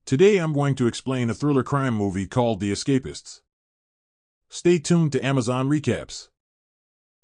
Today I'm going to explain a thriller crime movie called The Escapists. Stay tuned to Amazon Recaps.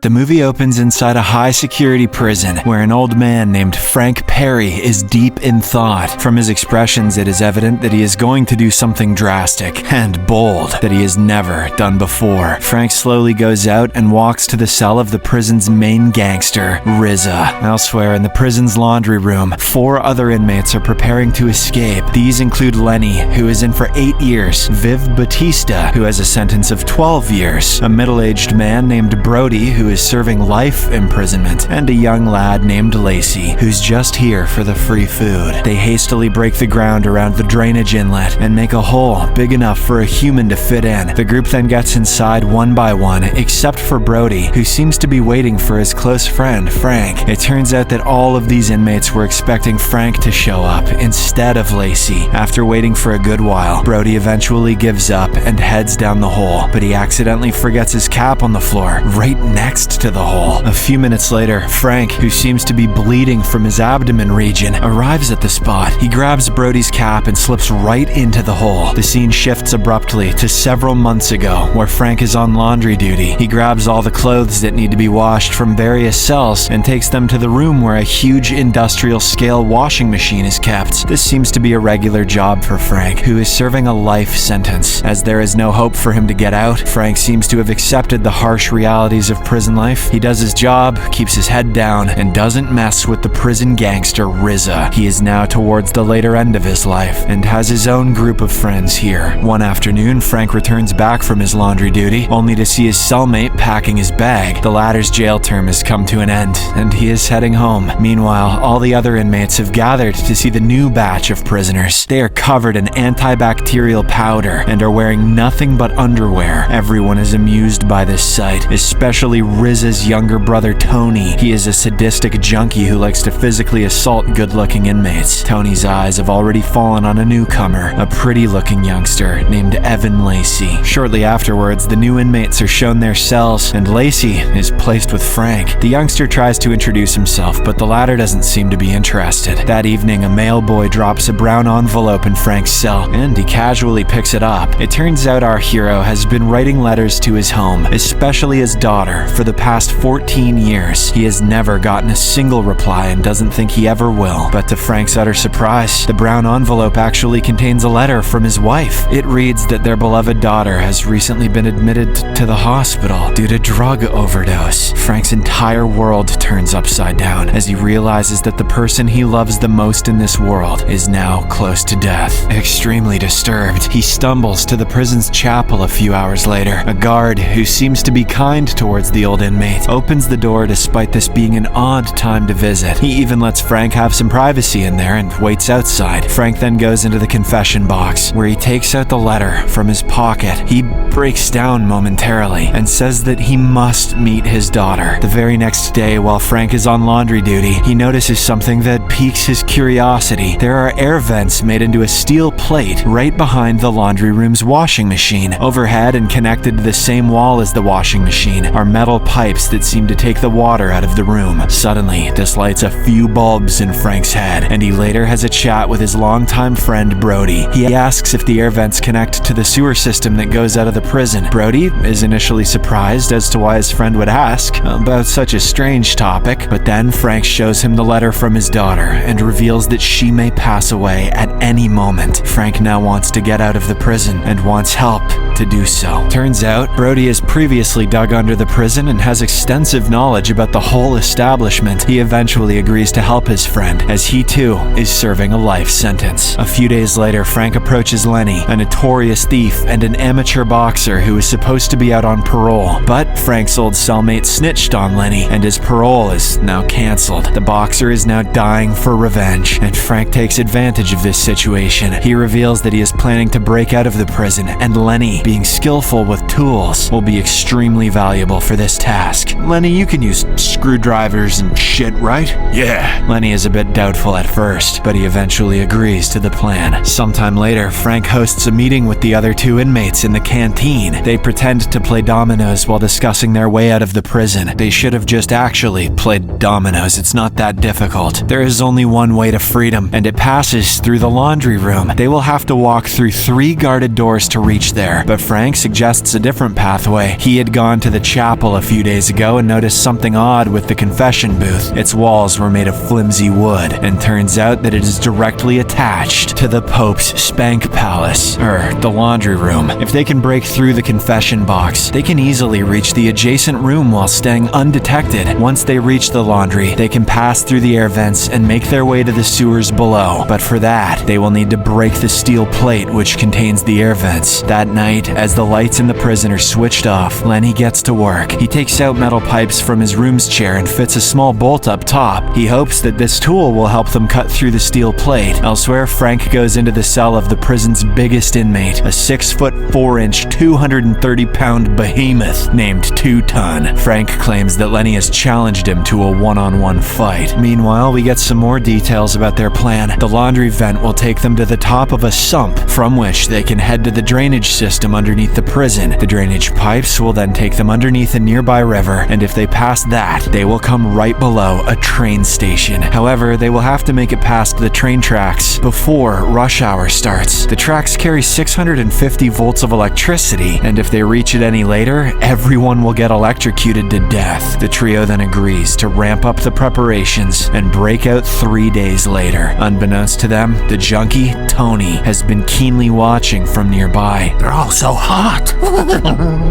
The movie opens inside a high-security prison where an old man named Frank Perry is deep in thought. From his expressions, it is evident that he is going to do something drastic and bold that he has never done before. Frank slowly goes out and walks to the cell of the prison's main gangster, RZA. Elsewhere in the prison's laundry room, 4 other inmates are preparing to escape. These include Lenny, who is in for 8 years, Viv Batista, who has a sentence of 12 years, a middle-aged man named Brody, who is serving life imprisonment, and a young lad named Lacey, who's just here for the free food. They hastily break the ground around the drainage inlet and make a hole big enough for a human to fit in. The group then gets inside one by one, except for Brody, who seems to be waiting for his close friend, Frank. It turns out that all of these inmates were expecting Frank to show up instead of Lacey. After waiting for a good while, Brody eventually gives up and heads down the hole, but he accidentally forgets his cap on the floor, right next to the hole. A few minutes later, Frank, who seems to be bleeding from his abdomen region, arrives at the spot. He grabs Brody's cap and slips right into the hole. The scene shifts abruptly to several months ago, where Frank is on laundry duty. He grabs all the clothes that need to be washed from various cells and takes them to the room where a huge industrial-scale washing machine is kept. This seems to be a regular job for Frank, who is serving a life sentence. As there is no hope for him to get out, Frank seems to have accepted the harsh realities of prison life. He does his job, keeps his head down, and doesn't mess with the prison gangster RZA. He is now towards the later end of his life and has his own group of friends here. One afternoon, Frank returns back from his laundry duty, only to see his cellmate packing his bag. The latter's jail term has come to an end, and he is heading home. Meanwhile, all the other inmates have gathered to see the new batch of prisoners. They are covered in antibacterial powder and are wearing nothing but underwear. Everyone is amused by this sight, especially RZA's younger brother Tony. He is a sadistic junkie who likes to physically assault good-looking inmates. Tony's eyes have already fallen on a newcomer, a pretty-looking youngster named Evan Lacey. Shortly afterwards, the new inmates are shown their cells, and Lacey is placed with Frank. The youngster tries to introduce himself, but the latter doesn't seem to be interested. That evening, a mail boy drops a brown envelope in Frank's cell, and he casually picks it up. It turns out our hero has been writing letters to his home, especially his daughter, for the past 14 years. He has never gotten a single reply and doesn't think he ever will. But to Frank's utter surprise, the brown envelope actually contains a letter from his wife. It reads that their beloved daughter has recently been admitted to the hospital due to drug overdose. Frank's entire world turns upside down as he realizes that the person he loves the most in this world is now close to death. Extremely disturbed, he stumbles to the prison's chapel a few hours later. A guard, who seems to be kind towards the old inmate, opens the door despite this being an odd time to visit. He even lets Frank have some privacy in there and waits outside. Frank then goes into the confession box, where he takes out the letter from his pocket. He breaks down momentarily and says that he must meet his daughter. The very next day, while Frank is on laundry duty, he notices something that piques his curiosity. There are air vents made into a steel plate right behind the laundry room's washing machine. Overhead and connected to the same wall as the washing machine are metal pipes that seem to take the water out of the room. Suddenly, this lights a few bulbs in Frank's head, and he later has a chat with his longtime friend Brody. He asks if the air vents connect to the sewer system that goes out of the prison. Brody is initially surprised as to why his friend would ask about such a strange topic, but then Frank shows him the letter from his daughter and reveals that she may pass away at any moment. Frank now wants to get out of the prison and wants help to do so. Turns out, Brody has previously dug under the prison and has extensive knowledge about the whole establishment. He eventually agrees to help his friend, as he too is serving a life sentence. A few days later, Frank approaches Lenny, a notorious thief and an amateur boxer who is supposed to be out on parole. But Frank's old cellmate snitched on Lenny, and his parole is now cancelled. The boxer is now dying for revenge, and Frank takes advantage of this situation. He reveals that he is planning to break out of the prison, and Lenny, being skillful with tools, will be extremely valuable for this task. Lenny, you can use screwdrivers and shit, right? Yeah. Lenny is a bit doubtful at first, but he eventually agrees to the plan. Sometime later, Frank hosts a meeting with the other two inmates in the canteen. They pretend to play dominoes while discussing their way out of the prison. They should have just actually played dominoes. It's not that difficult. There is only one way to freedom, and it passes through the laundry room. They will have to walk through 3 guarded doors to reach there, but Frank suggests a different pathway. He had gone to the chapel a few days ago and noticed something odd with the confession booth. Its walls were made of flimsy wood, and turns out that it is directly attached to the Pope's spank palace, or the laundry room. If they can break through the confession box, they can easily reach the adjacent room while staying undetected. Once they reach the laundry, they can pass through the air vents and make their way to the sewers below. But for that, they will need to break the steel plate which contains the air vents. That night, as the lights in the prison are switched off, Lenny gets to work. He takes out metal pipes from his room's chair and fits a small bolt up top. He hopes that this tool will help them cut through the steel plate. Elsewhere, Frank goes into the cell of the prison's biggest inmate, a 6'4", 230-pound behemoth named 2 Ton. Frank claims that Lenny has challenged him to a one-on-one fight. Meanwhile, we get some more details about their plan. The laundry vent will take them to the top of a sump, from which they can head to the drainage system underneath the prison. The drainage pipes will then take them underneath a nearby river, and if they pass that, they will come right below a train station. However, they will have to make it past the train tracks before rush hour starts. The tracks carry 650 volts of electricity, and if they reach it any later, everyone will get electrocuted to death. The trio then agrees to ramp up the preparations and break out 3 days later. Unbeknownst to them, the junkie, Tony, has been keenly watching from nearby. They're all so hot.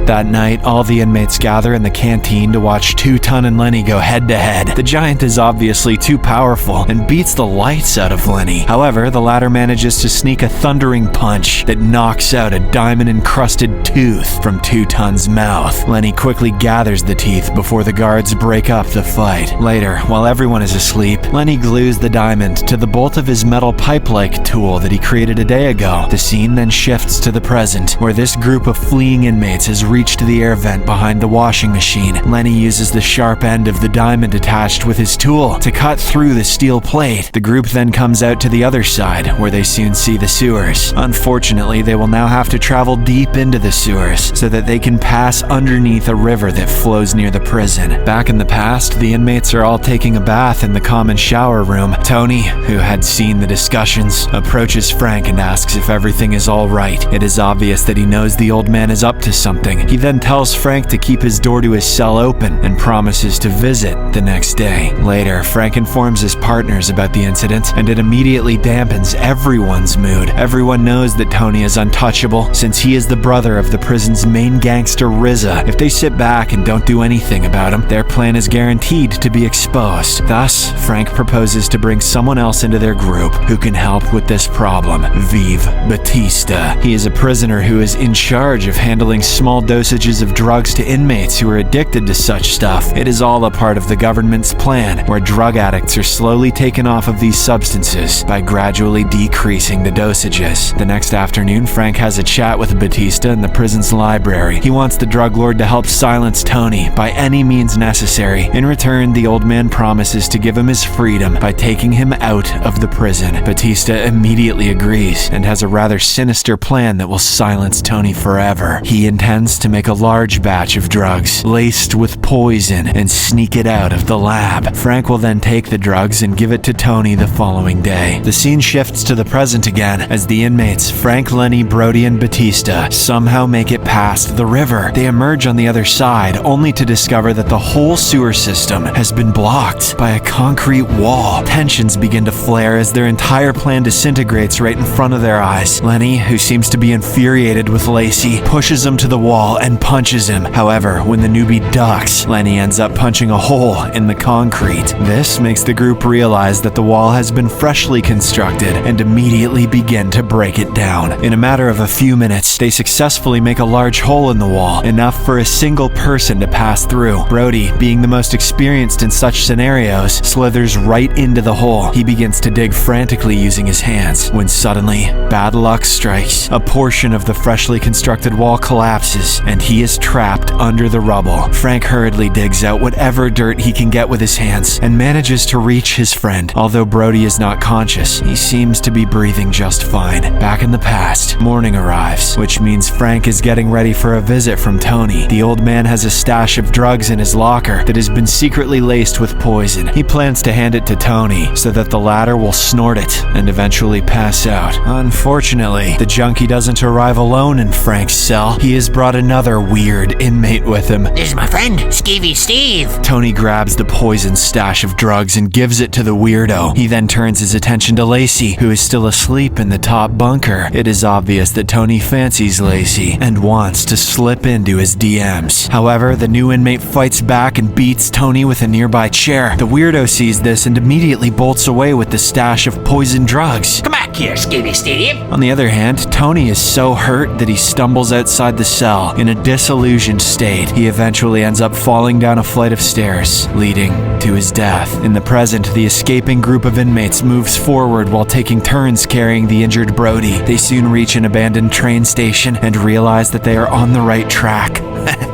That night, all the inmates gather in the canteen to watch 2 Ton and Lenny go head-to-head. The giant is obviously too powerful and beats the lights out of Lenny. However, the latter manages to sneak a thundering punch that knocks out a diamond-encrusted tooth from 2 Ton's mouth. Lenny quickly gathers the teeth before the guards break up the fight. Later, while everyone is asleep, Lenny glues the diamond to the bolt of his metal pipe-like tool that he created a day ago. The scene then shifts to the present, where this group of fleeing inmates has reached the air vent behind the washing machine. Lenny uses the sharp end of the diamond attached with his tool to cut through the steel plate. The group then comes out to the other side, where they soon see the sewers. Unfortunately, they will now have to travel deep into the sewers so that they can pass underneath a river that flows near the prison. Back in the past, the inmates are all taking a bath in the common shower room. Tony, who had seen the discussions, approaches Frank and asks if everything is all right. It is obvious that he knows the old man is up to something. He then tells Frank to keep his door to his cell open and promises to visit the next day. Later, Frank informs his partners about the incident, and it immediately dampens everyone's mood. Everyone knows that Tony is untouchable, since he is the brother of the prison's main gangster, RZA. If they sit back and don't do anything about him, their plan is guaranteed to be exposed. Thus, Frank proposes to bring someone else into their group who can help with this problem, Vive Batista. He is a prisoner who is in charge of handling small dosages of drugs to inmates who are addicted to such stuff. It is all a part of the government's plan, where drug addicts are slowly taken off of these substances by gradually decreasing the dosages. The next afternoon, Frank has a chat with Batista in the prison's library. He wants the drug lord to help silence Tony by any means necessary. In return, the old man promises to give him his freedom by taking him out of the prison. Batista immediately agrees and has a rather sinister plan that will silence Tony forever. He intends to make a large batch of drugs laced with poison and sneak it out of the lab. Frank will then take the drugs and give it to Tony the following day. The scene shifts to the present again as the inmates Frank, Lenny, Brody, and Batista somehow make it past the river. They emerge on the other side only to discover that the whole sewer system has been blocked by a concrete wall. Tensions begin to flare as their entire plan disintegrates right in front of their eyes. Lenny, who seems to be infuriated with Lacey, pushes him to the wall and punches him. However, when the newbie ducks, Lenny ends up punching a hole in the concrete. This makes the group realize that the wall has been freshly constructed and immediately begin to break it down. In a matter of a few minutes, they successfully make a large hole in the wall, enough for a single person to pass through. Brody, being the most experienced in such scenarios, slithers right into the hole. He begins to dig frantically using his hands, when suddenly, bad luck strikes. A portion of the freshly constructed wall collapses, and he is trapped under the rubble trouble. Frank hurriedly digs out whatever dirt he can get with his hands and manages to reach his friend. Although Brody is not conscious, he seems to be breathing just fine. Back in the past, morning arrives, which means Frank is getting ready for a visit from Tony. The old man has a stash of drugs in his locker that has been secretly laced with poison. He plans to hand it to Tony so that the latter will snort it and eventually pass out. Unfortunately, the junkie doesn't arrive alone in Frank's cell. He has brought another weird inmate with him. This is my friend, Skeevy Steve. Tony grabs the poison stash of drugs and gives it to the weirdo. He then turns his attention to Lacey, who is still asleep in the top bunker. It is obvious that Tony fancies Lacey and wants to slip into his DMs. However, the new inmate fights back and beats Tony with a nearby chair. The weirdo sees this and immediately bolts away with the stash of poison drugs. Come back here, Skeevy Steve. On the other hand, Tony is so hurt that he stumbles outside the cell in a disillusioned state. He eventually ends up falling down a flight of stairs, leading to his death. In the present, the escaping group of inmates moves forward while taking turns carrying the injured Brody. They soon reach an abandoned train station and realize that they are on the right track.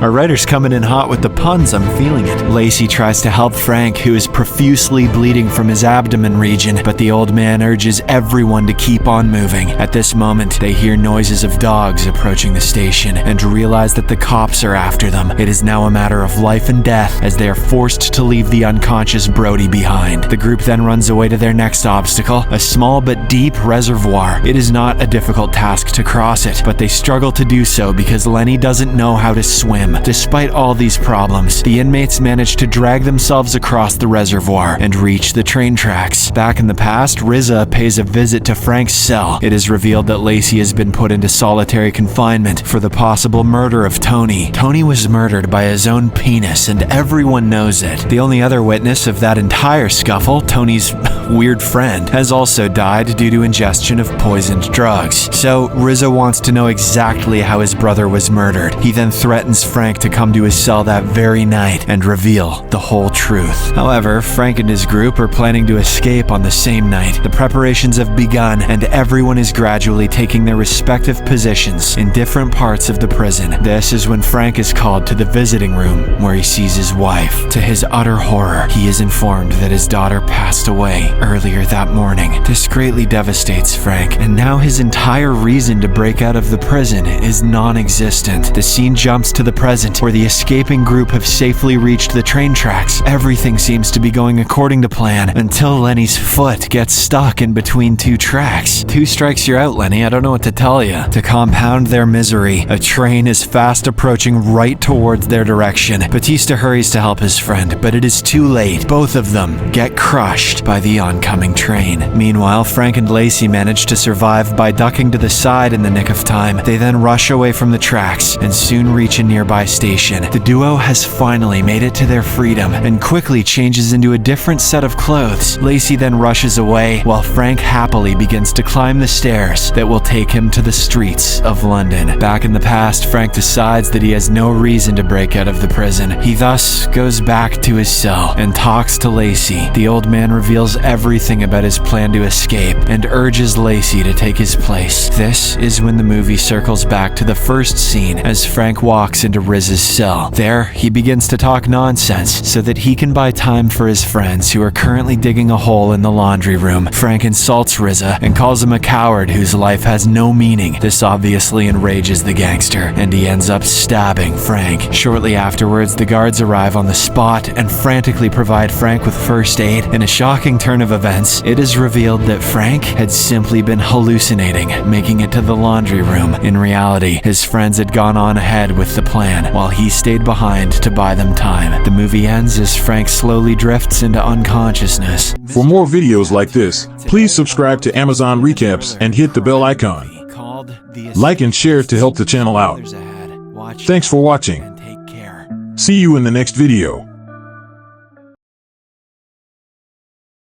Our writer's coming in hot with the puns, I'm feeling it. Lacey tries to help Frank, who is profusely bleeding from his abdomen region, but the old man urges everyone to keep on moving. At this moment, they hear noises of dogs approaching the station and realize that the cops are after them. It is now a matter of life and death as they are forced to leave the unconscious Brody behind. The group then runs away to their next obstacle, a small but deep reservoir. It is not a difficult task to cross it, but they struggle to do so because Lenny doesn't know how to swim. Despite all these problems, the inmates manage to drag themselves across the reservoir and reach the train tracks. Back in the past, Rizza pays a visit to Frank's cell. It is revealed that Lacey has been put into solitary confinement for the possible murder of Tony. Tony was murdered by his own penis, and everyone knows it. The only other witness of that entire scuffle, Tony's weird friend, has also died due to ingestion of poisoned drugs. So Rizza wants to know exactly how his brother was murdered. He then threatens Frank to come to his cell that very night and reveal the whole truth. However, Frank and his group are planning to escape on the same night. The preparations have begun and everyone is gradually taking their respective positions in different parts of the prison. This is when Frank is called to the visiting room where he sees his wife. To his utter horror, he is informed that his daughter passed away earlier that morning. This greatly devastates Frank, and now his entire reason to break out of the prison is non-existent. The scene jumps to the present, where the escaping group have safely reached the train tracks. Everything seems to be going according to plan until Lenny's foot gets stuck in between two tracks. Two strikes you're out, Lenny. I don't know what to tell you. To compound their misery, a train is fast approaching right towards their direction. Batista hurries to help his friend, but it is too late. Both of them get crushed by the oncoming train. Meanwhile, Frank and Lacey manage to survive by ducking to the side in the nick of time. They then rush away from the tracks and soon reach a nearby station. The duo has finally made it to their freedom and quickly changes into a different set of clothes. Lacey then rushes away while Frank happily begins to climb the stairs that will take him to the streets of London. Back in the past, Frank decides that he has no reason to break out of the prison. He thus goes back to his cell and talks to Lacey. The old man reveals everything about his plan to escape and urges Lacey to take his place. This is when the movie circles back to the first scene as Frank walks into Riz's cell. There, he begins to talk nonsense so that he can buy time for his friends who are currently digging a hole in the laundry room. Frank insults Rizza and calls him a coward whose life has no meaning. This obviously enrages the gangster, and he ends up stabbing Frank. Shortly afterwards, the guards arrive on the spot and frantically provide Frank with first aid. In a shocking turn of events, it is revealed that Frank had simply been hallucinating, making it to the laundry room. In reality, his friends had gone on ahead with the plan, while he stayed behind to buy them time. The movie ends as Frank slowly drifts into unconsciousness. For more videos like this, please subscribe to Amazon Recaps and hit the bell icon. Like and share to help the channel out. Thanks for watching. See you in the next video.